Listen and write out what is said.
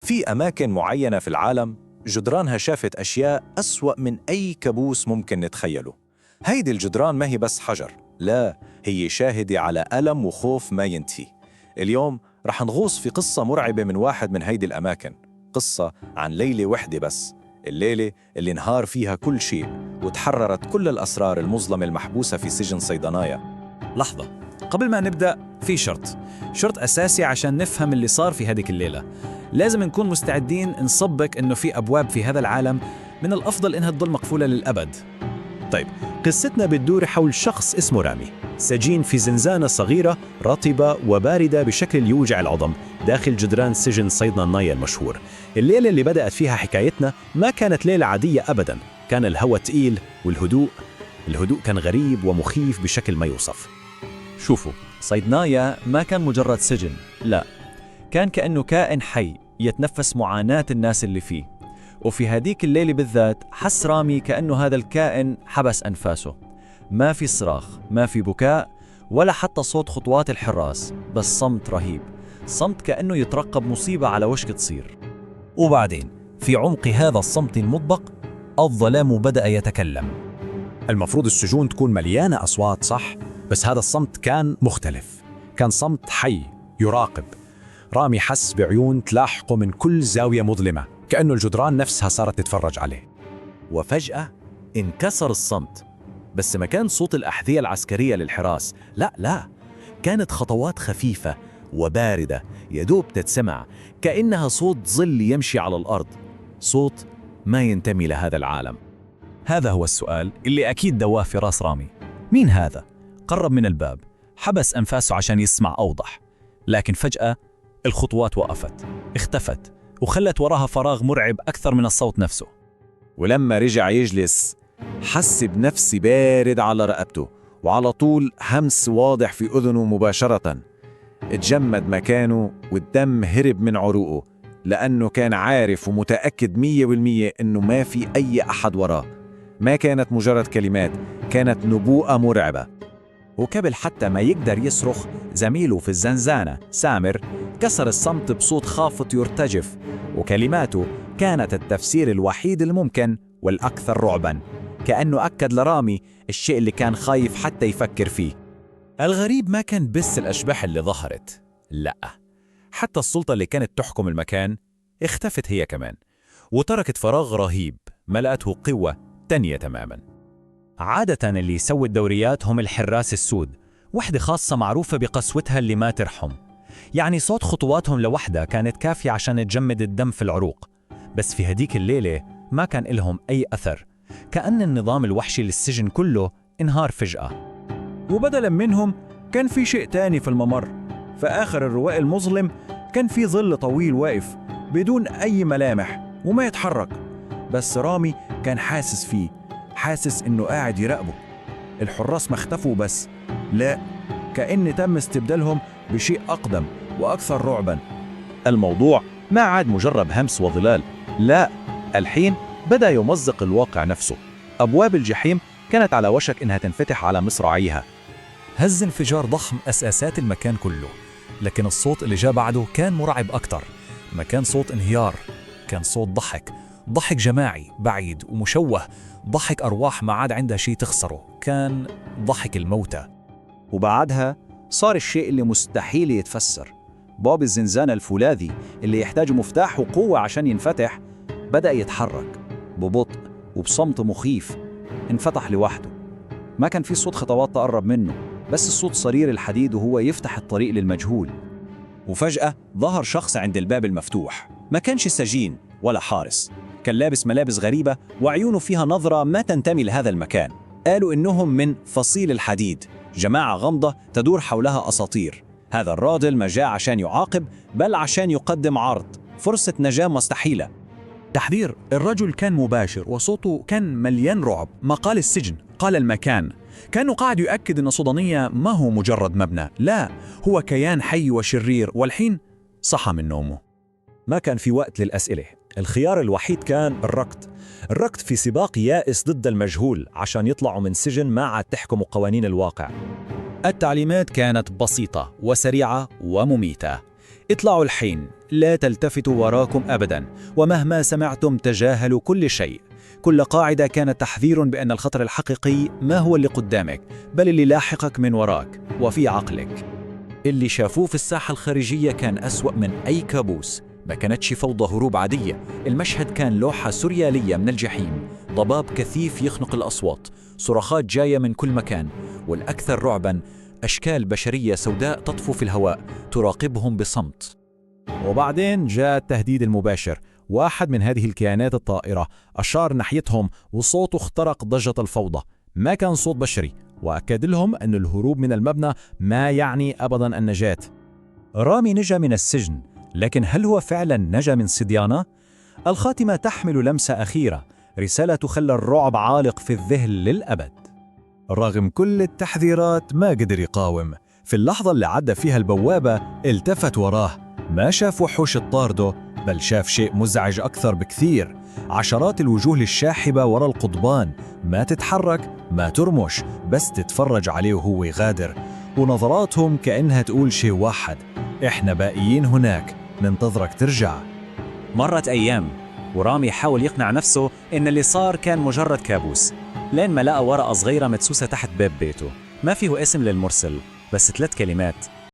في أماكن معينة في العالم جدرانها شافت أشياء أسوأ من أي كابوس ممكن نتخيله. هيدي الجدران ما هي بس حجر، لا، هي شاهدة على ألم وخوف ما ينتهي. اليوم رح نغوص في قصة مرعبة من واحد من هيدي الأماكن، قصة عن ليلة وحدة بس، الليلة اللي انهار فيها كل شيء وتحررت كل الأسرار المظلمة المحبوسة في سجن صيدنايا. لحظة، قبل ما نبدأ في شرط أساسي عشان نفهم اللي صار في هذيك الليلة. لازم نكون مستعدين نصبك إنه في أبواب في هذا العالم من الأفضل إنها تضل مقفولة للأبد. طيب، قصتنا بتدور حول شخص اسمه رامي، سجين في زنزانة صغيرة رطبة وباردة بشكل يوجع العظم داخل جدران سجن صيدنايا المشهور. الليلة اللي بدأت فيها حكايتنا ما كانت ليلة عادية أبداً، كان الهواء تقيل والهدوء كان غريب ومخيف بشكل ما يوصف. شوفوا، صيدنايا ما كان مجرد سجن، لا، كان كأنه كائن حي يتنفس معاناة الناس اللي فيه. وفي هديك الليلة بالذات حس رامي كأنه هذا الكائن حبس أنفاسه. ما في صراخ، ما في بكاء، ولا حتى صوت خطوات الحراس، بس صمت رهيب، صمت كأنه يترقب مصيبة على وشك تصير. وبعدين في عمق هذا الصمت المطبق الظلام بدأ يتكلم. المفروض السجون تكون مليانة أصوات، صح؟ بس هذا الصمت كان مختلف، كان صمت حي يراقب. رامي حس بعيون تلاحقه من كل زاوية مظلمة، كأنه الجدران نفسها صارت تتفرج عليه. وفجأة انكسر الصمت، بس ما كان صوت الأحذية العسكرية للحراس، لا، كانت خطوات خفيفة وباردة يدوب تتسمع، كأنها صوت ظل يمشي على الأرض، صوت ما ينتمي لهذا العالم. هذا هو السؤال اللي أكيد دواه في راس رامي. مين هذا؟ قرب من الباب، حبس أنفاسه عشان يسمع أوضح، لكن فجأة الخطوات وقفت، اختفت، وخلت وراها فراغ مرعب أكثر من الصوت نفسه. ولما رجع يجلس حس بنفس بارد على رقبته، وعلى طول همس واضح في أذنه مباشرة. اتجمد مكانه والدم هرب من عروقه، لأنه كان عارف ومتأكد 100% إنه ما في أي أحد وراه. ما كانت مجرد كلمات، كانت نبوءة مرعبة. وقبل حتى ما يقدر يصرخ، زميله في الزنزانة سامر كسر الصمت بصوت خافت يرتجف، وكلماته كانت التفسير الوحيد الممكن والأكثر رعباً، كأنه أكد لرامي الشيء اللي كان خايف حتى يفكر فيه. الغريب ما كان بس الأشباح اللي ظهرت، لا، حتى السلطة اللي كانت تحكم المكان اختفت هي كمان، وتركت فراغ رهيب ملأته قوة تانية تماماً. عادة اللي يسوي الدوريات هم الحراس السود، وحدة خاصة معروفة بقسوتها اللي ما ترحم، يعني صوت خطواتهم لوحدة كانت كافية عشان تجمد الدم في العروق. بس في هديك الليلة ما كان لهم أي أثر، كأن النظام الوحشي للسجن كله انهار فجأة. وبدلاً منهم كان في شيء تاني في الممر. في آخر الرواق المظلم كان في ظل طويل واقف بدون أي ملامح وما يتحرك، بس رامي كان حاسس فيه، حاسس إنه قاعد يراقبه. الحراس ما اختفوا بس، لا، كأن تم استبدالهم بشيء أقدم وأكثر رعباً. الموضوع ما عاد مجرد همس وظلال، لا، الحين بدأ يمزق الواقع نفسه. أبواب الجحيم كانت على وشك إنها تنفتح على مصراعيها. هز انفجار ضخم أساسات المكان كله، لكن الصوت اللي جاء بعده كان مرعب أكتر. ما كان صوت انهيار، كان صوت ضحك جماعي بعيد ومشوه، ضحك أرواح ما عاد عندها شيء تخسره، كان ضحك الموتى. وبعدها صار الشيء اللي مستحيل يتفسر. باب الزنزانة الفولاذي اللي يحتاج مفتاح وقوة عشان ينفتح بدأ يتحرك ببطء وبصمت مخيف. انفتح لوحده، ما كان في صوت خطوات تقرب منه، بس الصوت صرير الحديد وهو يفتح الطريق للمجهول. وفجأة ظهر شخص عند الباب المفتوح، ما كانش سجين ولا حارس، كان لابس ملابس غريبة وعيونه فيها نظرة ما تنتمي لهذا المكان. قالوا إنهم من فصيل الحديد، جماعة غامضة تدور حولها أساطير. هذا الراجل ما جاء عشان يعاقب، بل عشان يقدم عرض، فرصة نجاة مستحيلة. تحذير. الرجل كان مباشر وصوته كان مليان رعب. ما قال السجن، قال المكان. كانوا قاعد يؤكد أن صيدنية ما هو مجرد مبنى، لا، هو كيان حي وشرير. والحين صحى من نومه. ما كان في وقت للأسئلة، الخيار الوحيد كان الركض في سباق يائس ضد المجهول عشان يطلعوا من سجن ما عاد تحكم قوانين الواقع. التعليمات كانت بسيطة وسريعة ومميتة. اطلعوا الحين، لا تلتفتوا وراكم أبدا، ومهما سمعتم تجاهلوا كل شيء. كل قاعدة كانت تحذير بأن الخطر الحقيقي ما هو اللي قدامك، بل اللي لاحقك من وراك وفي عقلك. اللي شافوه في الساحة الخارجية كان أسوأ من أي كابوس. ما كانتش فوضى هروب عادية، المشهد كان لوحة سوريالية من الجحيم، ضباب كثيف يخنق الأصوات، صراخات جاية من كل مكان، والأكثر رعباً أشكال بشرية سوداء تطفو في الهواء تراقبهم بصمت. وبعدين جاء التهديد المباشر. واحد من هذه الكيانات الطائرة أشار ناحيتهم وصوته اخترق ضجة الفوضى. ما كان صوت بشري، وأكد لهم أن الهروب من المبنى ما يعني أبدا النجاة. رامي نجا من السجن، لكن هل هو فعلا نجا من صديانة؟ الخاتمة تحمل لمسة أخيرة، رسالة تخلى الرعب عالق في الذهن للأبد. رغم كل التحذيرات ما قدر يقاوم. في اللحظة اللي عدى فيها البوابة التفت وراه، ما شاف وحوش الطاردو، بل شاف شيء مزعج أكثر بكثير. عشرات الوجوه الشاحبة ورا القضبان، ما تتحرك ما ترمش، بس تتفرج عليه وهو يغادر، ونظراتهم كأنها تقول شيء واحد: إحنا باقيين هناك ننتظرك ترجع. مرت أيام ورامي حاول يقنع نفسه إن اللي صار كان مجرد كابوس، لين ما لقى ورقة صغيرة مدسوسة تحت باب بيته، ما فيه اسم للمرسل، بس 3 كلمات: